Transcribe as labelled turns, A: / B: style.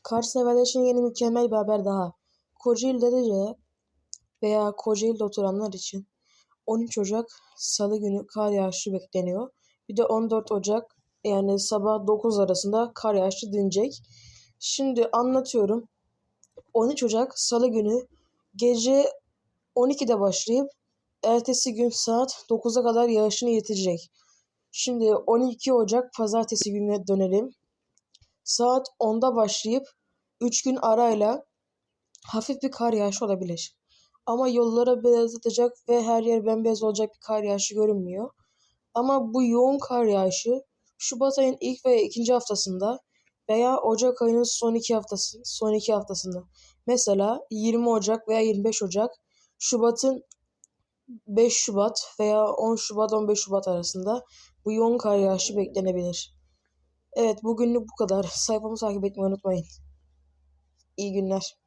A: Kar severler için yeni mükemmel bir haber daha. Kocaeli'de veya Kocaeli'de oturanlar için 13 Ocak Salı günü kar yağışı bekleniyor. Bir de 14 Ocak yani sabah 9 arasında kar yağışı dinecek. Şimdi anlatıyorum. 13 Ocak Salı günü gece 12'de başlayıp ertesi gün saat 9'a kadar yağışını yitirecek. Şimdi 12 Ocak Pazartesi gününe dönelim. Saat 10'da başlayıp 3 gün arayla hafif bir kar yağışı olabilir. Ama yollara beyazlatacak ve her yer bembeyaz olacak bir kar yağışı görünmüyor. Ama bu yoğun kar yağışı Şubat ayının ilk ve ikinci haftasında veya Ocak ayının son iki haftasında. Mesela 20 Ocak veya 25 Ocak, Şubat'ın 5 Şubat veya 10 Şubat 15 Şubat arasında bu yoğun kar yağışı beklenebilir. Evet, bugünlük bu kadar. Sayfamı takip etmeyi unutmayın. İyi günler.